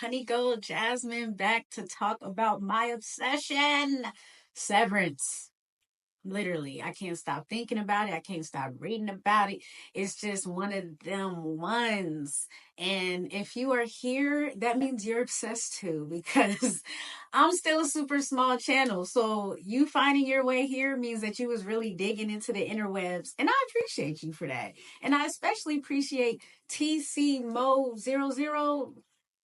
Honey Gold Jasmine back to talk about my obsession, Severance. Literally, I can't stop thinking about it. I can't stop reading about it. It's just one of them ones. And if you are here, that means you're obsessed too, because I'm still a super small channel. So you finding your way here means that you was really digging into the interwebs. And I appreciate you for that. And I especially appreciate TC Mo 00.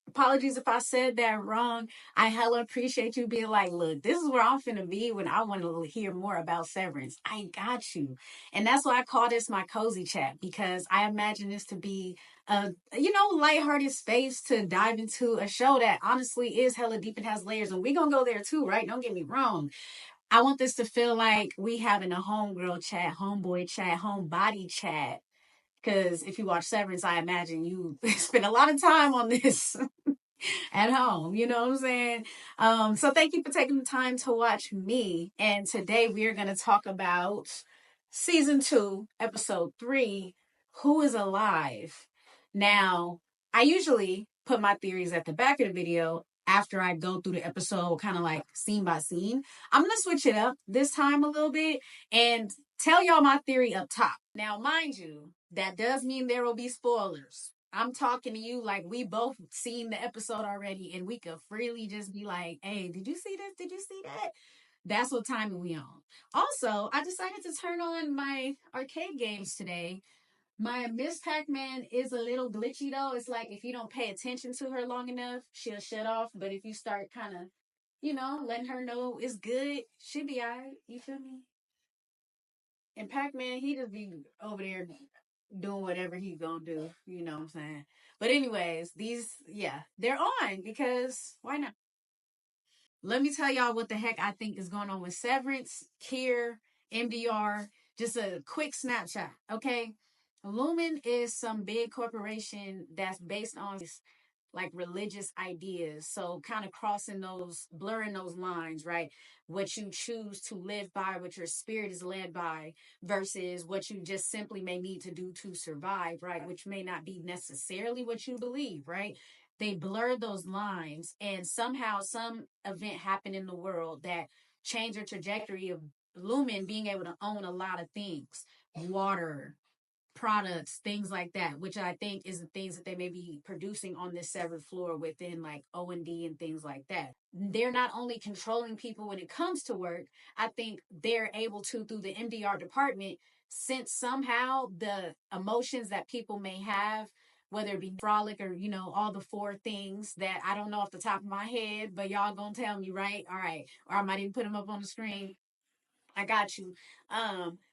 Apologies if I said that wrong. I hella appreciate you being like, look, this is where I'm finna be when I want to hear more about Severance. I got you. And that's why I call this my cozy chat, because I imagine this to be a, lighthearted space to dive into a show that honestly is hella deep and has layers. And we gonna go there too, right? Don't get me wrong. I want this to feel like we having a homegirl chat, homeboy chat, homebody chat. Because if you watch Severance, I imagine you spend a lot of time on this at home. You know what I'm saying? So thank you for taking the time to watch me. And today we are going to talk about season 2, episode 3, Who is Alive? Now, I usually put my theories at the back of the video after I go through the episode, kind of like scene by scene. I'm going to switch it up this time a little bit and tell y'all my theory up top. Now, mind you, that does mean there will be spoilers. I'm talking to you like we both seen the episode already, and we could freely just be like, hey, did you see this? Did you see that? That's what timing we on. Also, I decided to turn on my arcade games today. My Miss Pac-Man is a little glitchy though. It's like if you don't pay attention to her long enough, she'll shut off. But if you start kind of, letting her know it's good, she'll be all right. You feel me? And Pac-Man, he just be over there doing whatever he's gonna do. You know what I'm saying? But anyways, they're on because why not? Let me tell y'all what the heck I think is going on with Severance, Kier, MDR. Just a quick snapshot, okay? Lumen is some big corporation that's based on like religious ideas. So kind of crossing those, blurring those lines, right? What you choose to live by, what your spirit is led by, versus what you just simply may need to do to survive, right? Which may not be necessarily what you believe, right? They blur those lines, and somehow some event happened in the world that changed the trajectory of Lumen being able to own a lot of things, water, products, things like that, which I think is the things that they may be producing on this severed floor within like O&D and things like that. They're not only controlling people when it comes to work, I think they're able to, through the MDR department, sense somehow the emotions that people may have, whether it be frolic or, all the four things that I don't know off the top of my head, but y'all gonna tell me, right? All right. Or I might even put them up on the screen. I got you.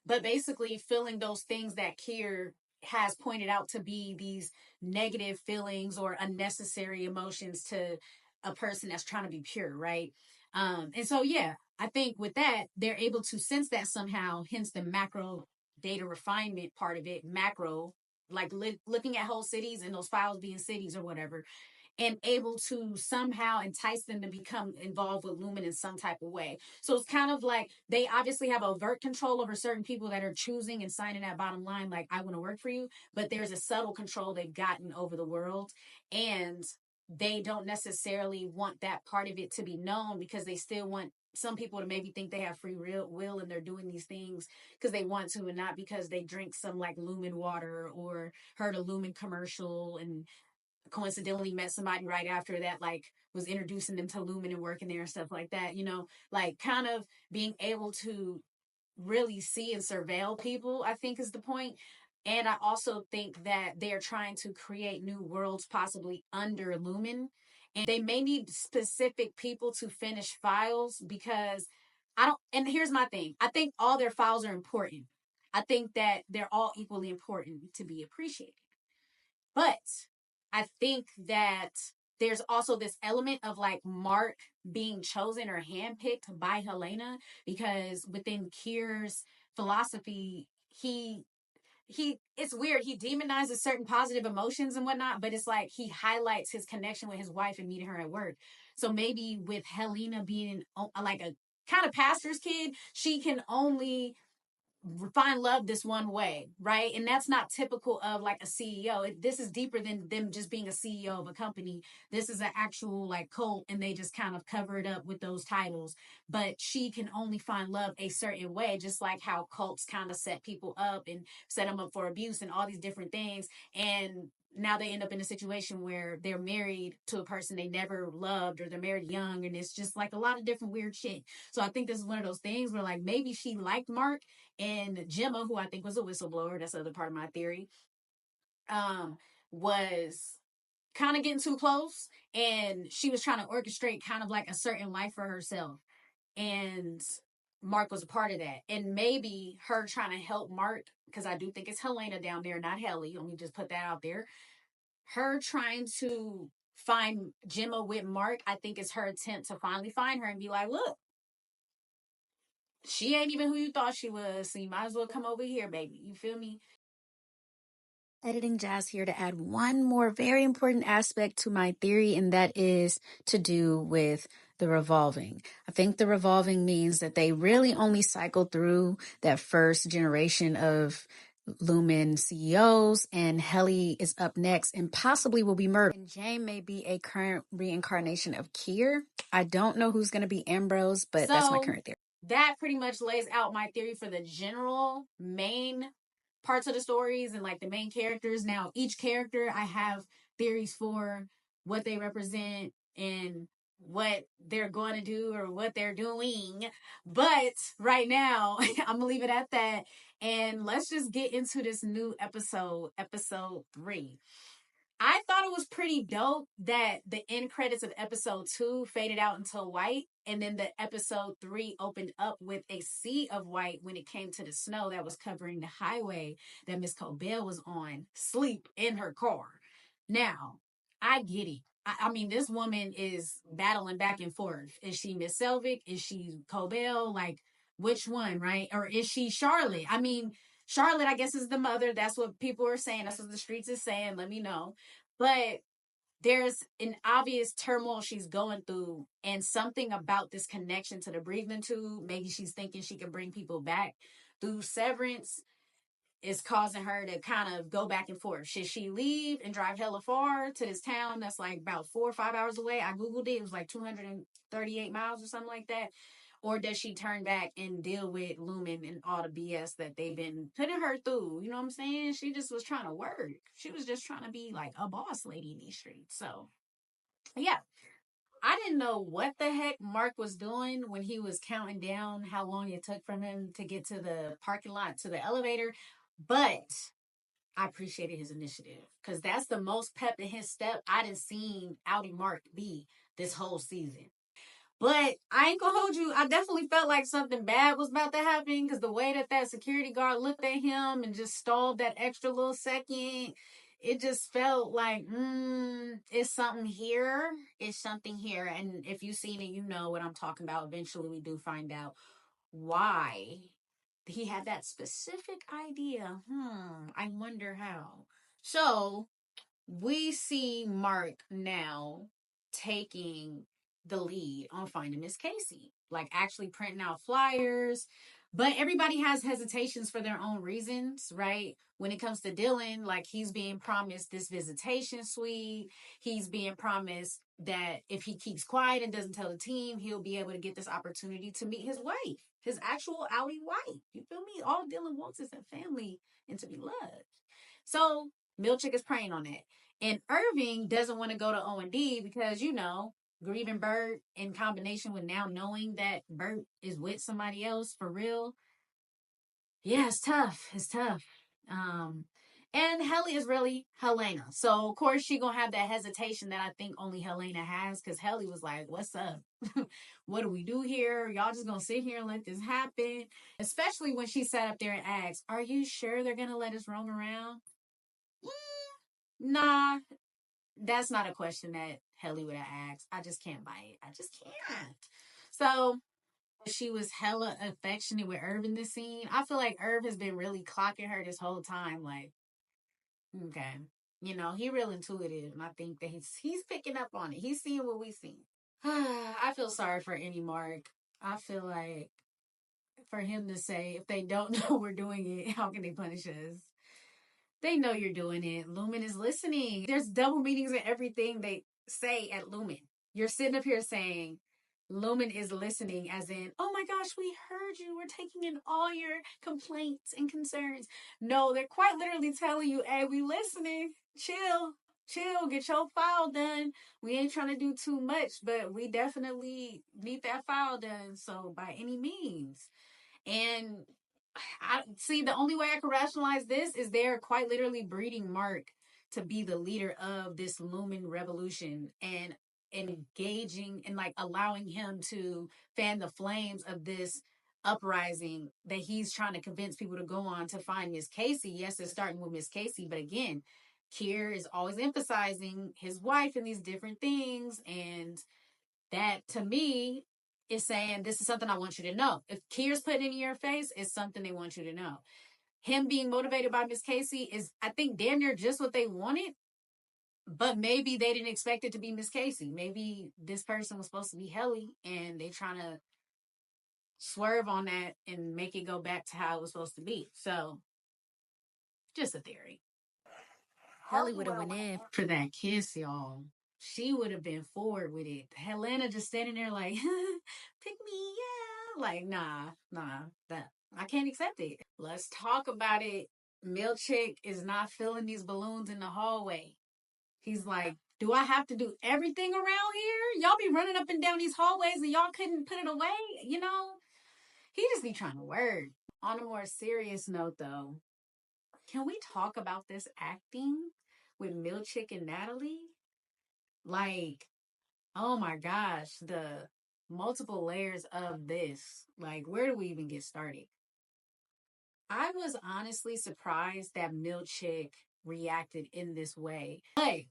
But basically feeling those things that Kier has pointed out to be these negative feelings or unnecessary emotions to a person that's trying to be pure, right? And so yeah, I think with that, they're able to sense that somehow, hence the macro data refinement part of it, macro, like looking at whole cities and those files being cities or whatever, and able to somehow entice them to become involved with Lumen in some type of way. So it's kind of like they obviously have overt control over certain people that are choosing and signing that bottom line, like, I want to work for you. But there's a subtle control they've gotten over the world. And they don't necessarily want that part of it to be known because they still want some people to maybe think they have free will and they're doing these things because they want to and not because they drink some like Lumen water or heard a Lumen commercial and coincidentally met somebody right after that, like was introducing them to Lumen and working there and stuff like that, like kind of being able to really see and surveil people, I think is the point. And I also think that they're trying to create new worlds possibly under Lumen. And they may need specific people to finish files because and here's my thing. I think all their files are important. I think that they're all equally important to be appreciated. But I think that there's also this element of like Mark being chosen or handpicked by Helena because within Kier's philosophy, he it's weird. He demonizes certain positive emotions and whatnot, but it's like he highlights his connection with his wife and meeting her at work. So maybe with Helena being like a kind of pastor's kid, she can only find love this one way, right? And that's not typical of like a CEO. This is deeper than them just being a CEO of a company. This is an actual like cult, and they just kind of cover it up with those titles. But she can only find love a certain way, just like how cults kind of set people up and set them up for abuse and all these different things. And now they end up in a situation where they're married to a person they never loved, or they're married young, and it's just like a lot of different weird shit. So I think this is one of those things where like maybe she liked Mark, and Gemma, who I think was a whistleblower, that's the other part of my theory, was kind of getting too close, and she was trying to orchestrate kind of like a certain life for herself. And Mark was a part of that. And maybe her trying to help Mark, because I do think it's Helena down there, not Helly. Let me just put that out there. Her trying to find Gemma with Mark, I think is her attempt to finally find her and be like, look, she ain't even who you thought she was. So you might as well come over here, baby. You feel me? Editing Jazz here to add one more very important aspect to my theory, and that is to do with the revolving. I think the revolving means that they really only cycle through that first generation of Lumen CEOs, and Helly is up next and possibly will be murdered. And Jane may be a current reincarnation of Kier. I don't know who's going to be Ambrose, but that's my current theory. That pretty much lays out my theory for the general main parts of the stories and like the main characters. Now, each character I have theories for what they represent and what they're going to do or what they're doing. But right now, I'm gonna leave it at that. And let's just get into this new episode 3. I thought it was pretty dope that the end credits of episode 2 faded out into white, and then the episode 3 opened up with a sea of white when it came to the snow that was covering the highway that Miss Cobell was on, sleep in her car. Now, I get it. I mean, this woman is battling back and forth. Is she Miss Selvig? Is she Cobell? Like, which one, right? Or is she Charlotte? I mean, Charlotte, I guess, is the mother. That's what people are saying. That's what the streets is saying. Let me know. But there's an obvious turmoil she's going through, and something about this connection to the breathing tube. Maybe she's thinking she can bring people back through Severance, is causing her to kind of go back and forth. Should she leave and drive hella far to this town that's like about 4 or 5 hours away? I Googled it. It was like 238 miles or something like that. Or does she turn back and deal with Lumen and all the BS that they've been putting her through? You know what I'm saying? She just was trying to work. She was just trying to be like a boss lady in these streets. So, yeah. I didn't know what the heck Mark was doing when he was counting down how long it took from him to get to the parking lot to the elevator, but I appreciated his initiative because that's the most pep in his step I done seen Audi Mark be this whole season. But I ain't gonna hold you. I definitely felt like something bad was about to happen because the way that that security guard looked at him and just stalled that extra little second, it just felt like, it's something here. It's something here. And if you've seen it, you know what I'm talking about. Eventually, we do find out why he had that specific idea. I wonder how. So we see Mark now taking the lead on finding Miss Casey, like actually printing out flyers. But everybody has hesitations for their own reasons, right? When it comes to Dylan, like he's being promised this visitation suite. He's being promised that if he keeps quiet and doesn't tell the team, he'll be able to get this opportunity to meet his wife, his actual Audi wife. You feel me? All Dylan wants is a family and to be loved. So Milchick is praying on that. And Irving doesn't want to go to O&D because, grieving Bert in combination with now knowing that Bert is with somebody else for real. Yeah, it's tough. It's tough. And Helly is really Helena. So, of course, she going to have that hesitation that I think only Helena has because Helly was like, what's up? What do we do here? Y'all just going to sit here and let this happen? Especially when she sat up there and asked, are you sure they're going to let us roam around? Nah, that's not a question that Helly would have asked. I just can't buy it. I just can't. So she was hella affectionate with Irv in this scene. I feel like Irv has been really clocking her this whole time. Like, okay, he real intuitive, and I think that he's picking up on it. He's seeing what we see. I feel sorry for Annie Mark. I feel like for him to say, if they don't know we're doing it, how can they punish us? They know you're doing it. Lumen is listening. There's double meanings in everything they say at Lumen. You're sitting up here saying, Lumen is listening, as in, oh my gosh, we heard you. We're taking in all your complaints and concerns. No, they're quite literally telling you, hey, we listening. Chill, get your file done. We ain't trying to do too much, but we definitely need that file done. So by any means. And I see the only way I can rationalize this is they're quite literally breeding Mark to be the leader of this Lumen revolution and engaging and like allowing him to fan the flames of this uprising that he's trying to convince people to go on to find Miss Casey. Yes, it's starting with Miss Casey, but again, Kier is always emphasizing his wife and these different things, and that to me is saying this is something I want you to know. If Kier's putting in your face, it's something they want you to know. Him being motivated by Miss Casey is, I think, damn near just what they wanted, but maybe they didn't expect it to be Miss Casey. Maybe this person was supposed to be Helly, and they trying to swerve on that and make it go back to how it was supposed to be. So, just a theory. Helly would have went in for that kiss, y'all. She would have been forward with it. Helena just standing there like, pick me, yeah. Like, nah, that I can't accept it. Let's talk about it. Milchick is not filling these balloons in the hallway. He's like, do I have to do everything around here? Y'all be running up and down these hallways and y'all couldn't put it away? You know? He just be trying to work. On a more serious note, though, can we talk about this acting with Milchick and Natalie? Like, oh my gosh, the multiple layers of this. Like, where do we even get started? I was honestly surprised that Milchick reacted in this way. But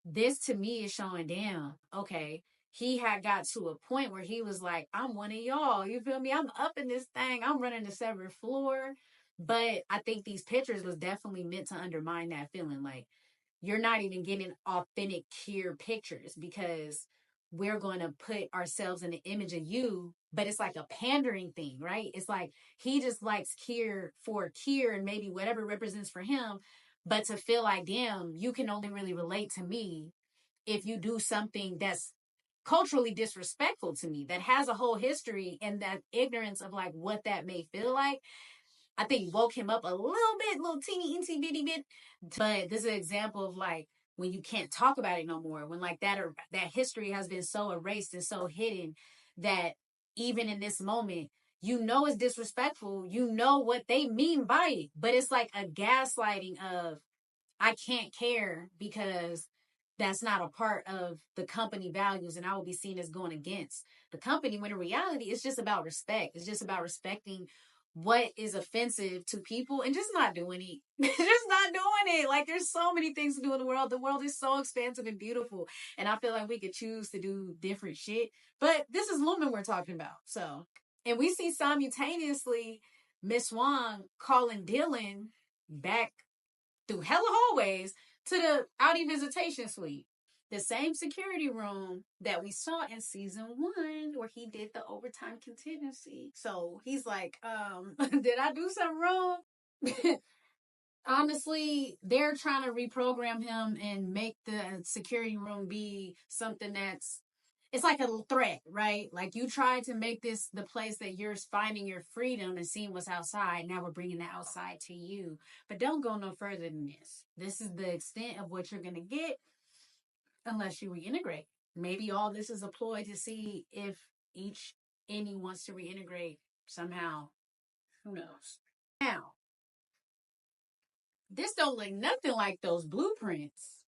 this to me is showing, damn, okay, he had got to a point where he was like, I'm one of y'all. You feel me? I'm up in this thing. I'm running the severed floor. But I think these pictures was definitely meant to undermine that feeling. Like, you're not even getting authentic Kier pictures because we're going to put ourselves in the image of you, but it's like a pandering thing, right? It's like he just likes Kier for Kier and maybe whatever represents for him, but to feel like, damn, you can only really relate to me if you do something that's culturally disrespectful to me, that has a whole history, and that ignorance of like what that may feel like, I think woke him up a little bit, little teeny incy bitty bit. But this is an example of like when you can't talk about it no more, when like that or that history has been so erased and so hidden that even in this moment, you know it's disrespectful. You know what they mean by it, but it's like a gaslighting of I can't care because that's not a part of the company values, and I will be seen as going against the company, when in reality it's just about respect. It's just about respecting what is offensive to people and just not doing it. Just not doing it. Like, there's so many things to do in the world. The world is so expansive and beautiful, and I feel like we could choose to do different shit, but this is Lumen we're talking about. So, and we see simultaneously Miss Wong calling Dylan back through hella hallways to the Audi visitation suite. The same security room that we saw in season 1 where he did the overtime contingency. So he's like, did I do something wrong? Honestly, they're trying to reprogram him and make the security room be something that's it's like a threat, right? Like, you tried to make this the place that you're finding your freedom and seeing what's outside. Now we're bringing the outside to you. But don't go no further than this. This is the extent of what you're going to get unless you reintegrate. Maybe all this is a ploy to see if any wants to reintegrate somehow. Who knows? Now, this don't look nothing like those blueprints.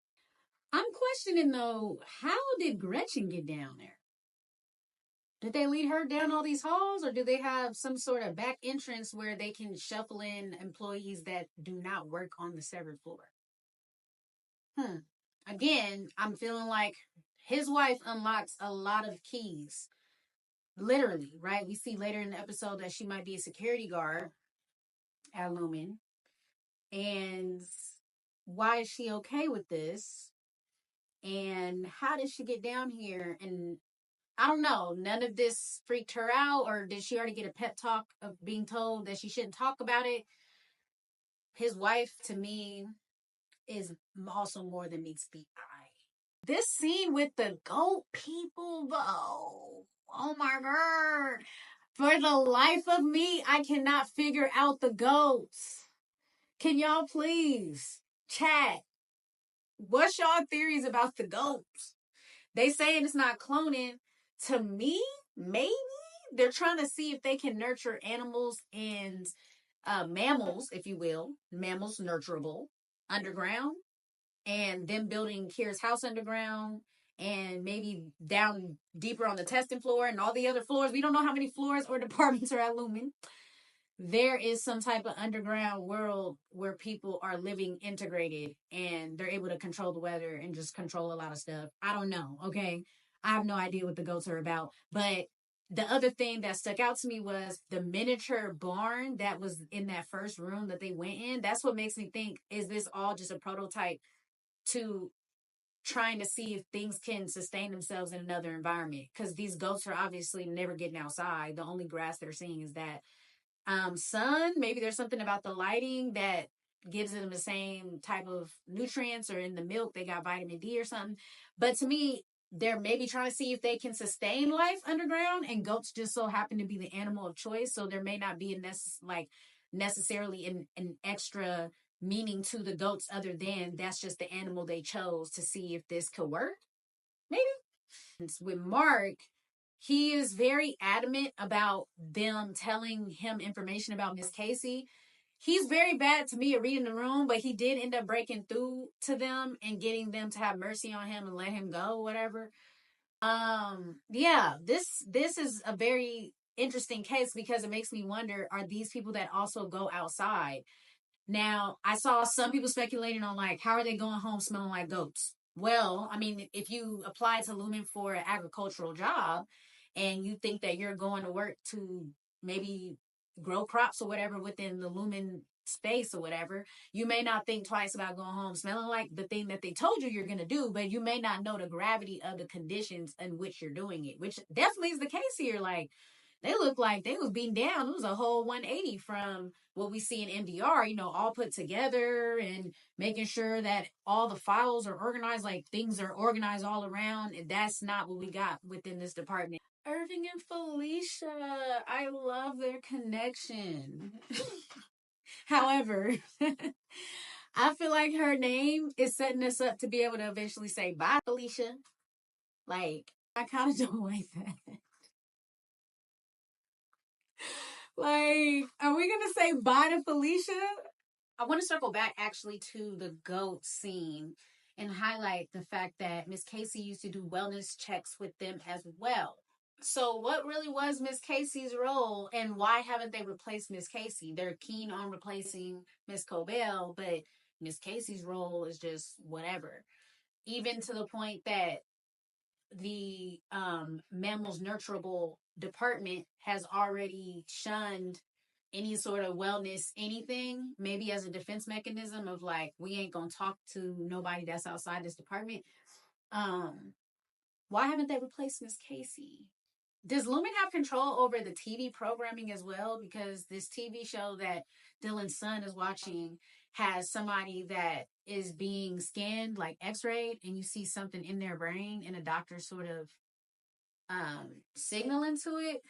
I'm questioning though, how did Gretchen get down there? Did they lead her down all these halls, or do they have some sort of back entrance where they can shuffle in employees that do not work on the severed floor? Again, I'm feeling like his wife unlocks a lot of keys. Literally, right? We see later in the episode that she might be a security guard at Lumen. And why is she okay with this? And how did she get down here? And I don't know. None of this freaked her out, or did she already get a pep talk of being told that she shouldn't talk about it? His wife, to me, is also more than meets the eye. This scene with the goat people, though. Oh my god. For the life of me, I cannot figure out the goats. Can y'all please chat? What's y'all theories about the goats? They saying it's not cloning. To me, maybe they're trying to see if they can nurture animals and mammals, if you will, mammals nurturable underground, and them building Kier's house underground, and maybe down deeper on the testing floor and all the other floors. We don't know how many floors or departments are at Lumen. There is some type of underground world where people are living integrated and they're able to control the weather and just control a lot of stuff. I don't know. Okay. I have no idea what the goats are about. But the other thing that stuck out to me was the miniature barn that was in that first room that they went in. That's what makes me think, is this all just a prototype to trying to see if things can sustain themselves in another environment? Because these goats are obviously never getting outside. The only grass they're seeing is that sun. Maybe there's something about the lighting that gives them the same type of nutrients, or in the milk they got vitamin D or something. But to me, they're maybe trying to see if they can sustain life underground, and goats just so happen to be the animal of choice, so there may not be necessarily an extra meaning to the goats, other than that's just the animal they chose to see if this could work. Maybe. With Mark, he is very adamant about them telling him information about Miss Casey. He's very bad to me at reading the room, but he did end up breaking through to them and getting them to have mercy on him and let him go, whatever. Yeah, this is a very interesting case, because it makes me wonder, are these people that also go outside? Now, I saw some people speculating on, like, how are they going home smelling like goats? Well, I mean, if you apply to Lumen for an agricultural job and you think that you're going to work to maybe grow crops or whatever within the Lumen space or whatever, you may not think twice about going home smelling like the thing that they told you you're going to do, but you may not know the gravity of the conditions in which you're doing it, which definitely is the case here. Like, they look like they was beaten down. It was a whole 180 from what we see in MDR, all put together, and making sure that all the files are organized, like things are organized all around. And that's not what we got within this department. Irving and Felicia, I love their connection. However, I feel like her name is setting us up to be able to eventually say bye, Felicia. Like, I kind of don't like that. Like, are we gonna say bye to Felicia? I want to circle back actually to the goat scene and highlight the fact that Miss Casey used to do wellness checks with them as well. So what really was Miss Casey's role, and why haven't they replaced Miss Casey? They're keen on replacing Miss Cobell, but Miss Casey's role is just whatever. Even to the point that the Mammals Nurturable department has already shunned any sort of wellness anything, maybe as a defense mechanism of, like, we ain't gonna talk to nobody that's outside this department. Why haven't they replaced Miss Casey? Does Lumen have control over the TV programming as well? Because this TV show that Dylan's son is watching has somebody that is being scanned, like x-rayed, and you see something in their brain, and a doctor sort of signaling to it.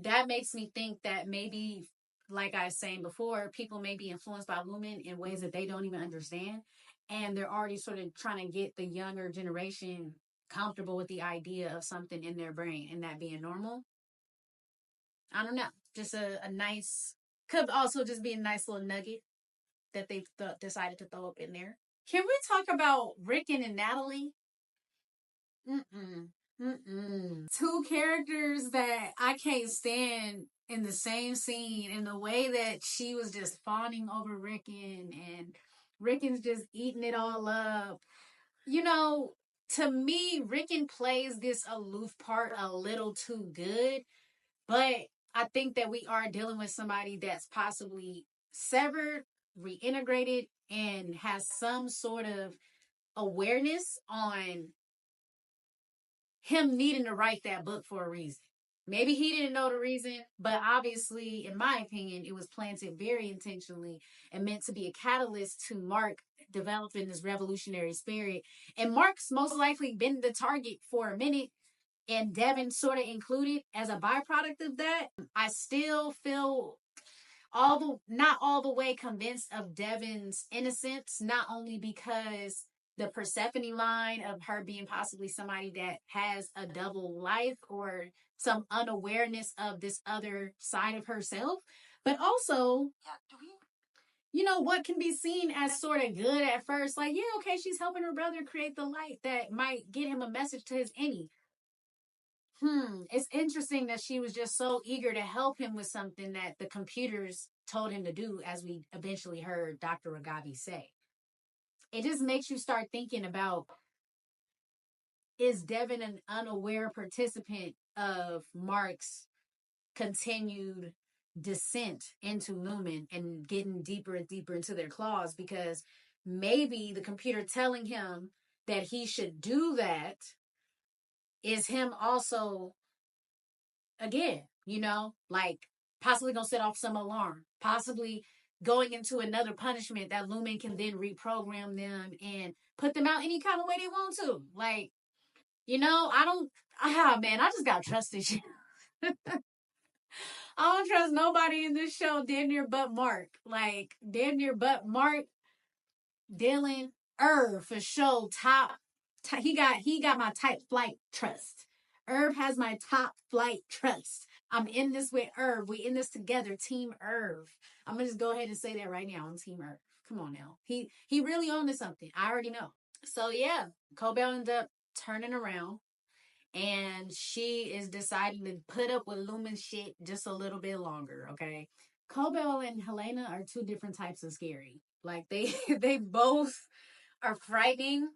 That makes me think that maybe, like I was saying before, people may be influenced by Lumen in ways that they don't even understand, and they're already sort of trying to get the younger generation comfortable with the idea of something in their brain and that being normal. I don't know. Just a nice, could also just be a nice little nugget that they decided to throw up in there. Can we talk about Rickon and Natalie? Two characters that I can't stand in the same scene, in the way that she was just fawning over Rickon and Rickon's just eating it all up. To me, Rickon plays this aloof part a little too good, but I think that we are dealing with somebody that's possibly severed, reintegrated, and has some sort of awareness on him needing to write that book for a reason. Maybe he didn't know the reason, but obviously, in my opinion, it was planted very intentionally and meant to be a catalyst to Mark developing this revolutionary spirit. And Mark's most likely been the target for a minute, and Devin sort of included as a byproduct of that. I still feel not all the way convinced of Devin's innocence, not only because the Persephone line of her being possibly somebody that has a double life or some unawareness of this other side of herself, but also, what can be seen as sort of good at first. Like, yeah, okay, she's helping her brother create the light that might get him a message to his any. It's interesting that she was just so eager to help him with something that the computers told him to do, as we eventually heard Dr. Ragavi say. It just makes you start thinking about, is Devin an unaware participant of Mark's continued descent into Lumen and getting deeper and deeper into their claws? Because maybe the computer telling him that he should do that is him also, again, like possibly gonna set off some alarm, possibly going into another punishment that Lumen can then reprogram them and put them out any kind of way they want to. Like, I don't, man, I just got trust issues. I don't trust nobody in this show, damn near but Mark. Like, damn near but Mark, Dylan, for sure, he got my type flight trust. Herb has my top flight trust. I'm in this with Herb. We in this together, Team Herb. I'm gonna just go ahead and say that right now. I'm Team Herb. Come on now. He really on to something. I already know. So yeah, Cobell ends up turning around, and she is deciding to put up with Lumen shit just a little bit longer. Okay, Cobell and Helena are two different types of scary. Like they both are frightening,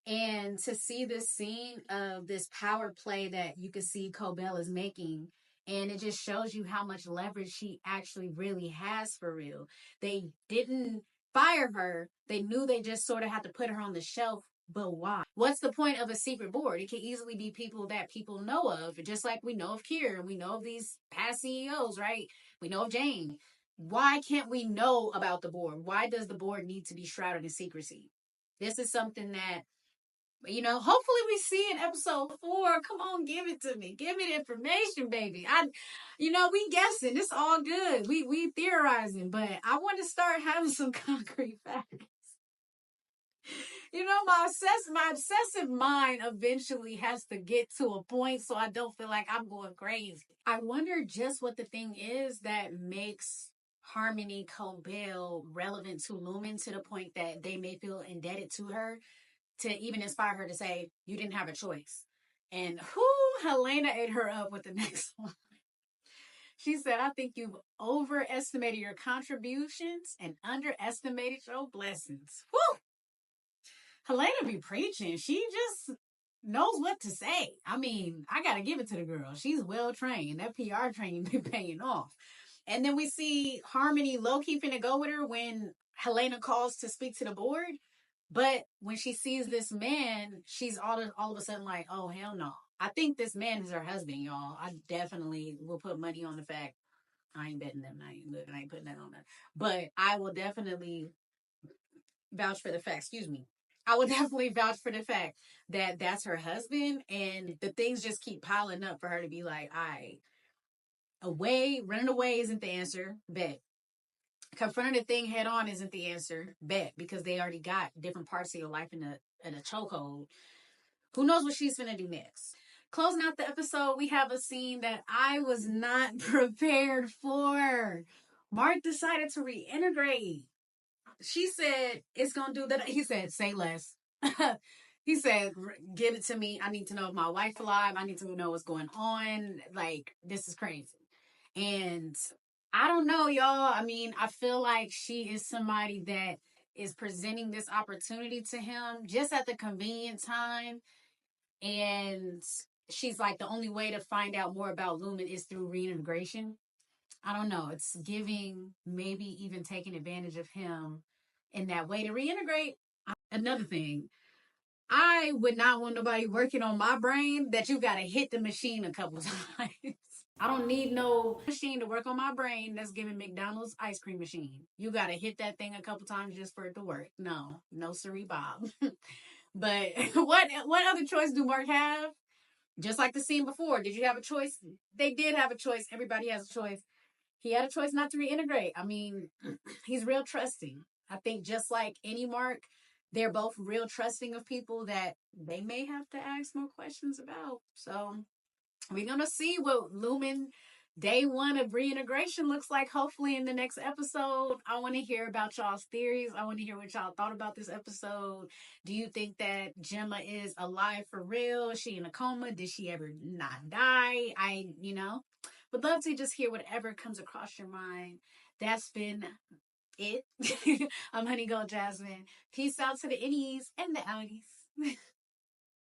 and to see this scene of this power play that you can see Cobell is making, and it just shows you how much leverage she actually really has for real. They didn't fire her. They knew they just sort of had to put her on the shelf. But why? What's the point of a secret board? It can easily be people that people know of, just like we know of Kier, and we know of these past CEOs, right? We know of Jane. Why can't we know about the board? Why does the board need to be shrouded in secrecy? This is something that, hopefully we see in episode 4. Come on, give it to me. Give me the information, baby. We guessing. It's all good. We theorizing, but I want to start having some concrete facts. My obsessive mind eventually has to get to a point so I don't feel like I'm going crazy. I wonder just what the thing is that makes Harmony Cobell relevant to Lumen to the point that they may feel indebted to her, to even inspire her to say, you didn't have a choice. And Helena ate her up with the next one. She said, I think you've overestimated your contributions and underestimated your blessings. Woo! Helena be preaching. She just knows what to say. I mean, I got to give it to the girl. She's well trained. That PR training been paying off. And then we see Harmony low-key finna go with her when Helena calls to speak to the board. But when she sees this man, she's all of a sudden like, oh, hell no. I think this man is her husband, y'all. I definitely will put money on the fact. I ain't betting them. I ain't putting that on that. But I will definitely vouch for the fact. Excuse me. I would definitely vouch for the fact that that's her husband. And the things just keep piling up for her to be like, running away isn't the answer. Bet. Confronting the thing head on isn't the answer. Bet, because they already got different parts of your life in a chokehold. Who knows what she's gonna do next? Closing out the episode, we have a scene that I was not prepared for. Mark decided to reintegrate. She said it's gonna do that. He said, say less. He said, give it to me. I need to know if my wife's alive. I need to know what's going on. Like, this is crazy. And I don't know, y'all. I mean, I feel like she is somebody that is presenting this opportunity to him just at the convenient time. And she's like, the only way to find out more about Lumen is through reintegration. I don't know. It's giving, maybe even taking advantage of him in that way to reintegrate. Another thing, I would not want nobody working on my brain that you gotta hit the machine a couple times. I don't need no machine to work on my brain that's giving McDonald's ice cream machine. You gotta hit that thing a couple times just for it to work. No, no siree Bob. But what other choice do Mark have? Just like the scene before, did you have a choice? They did have a choice. Everybody has a choice. He had a choice not to reintegrate. I mean, he's real trusting. I think just like any Mark, they're both real trusting of people that they may have to ask more questions about. So we're gonna see what looming day one of reintegration looks like. Hopefully in the next episode. I want to hear about y'all's theories. I want to hear what y'all thought about this episode. Do you think that Gemma is alive for real? Is she in a coma? Did she ever not die? Would love to just hear whatever comes across your mind. That's been it. I'm Honey Gold Jasmine. Peace out to the innies and the outies.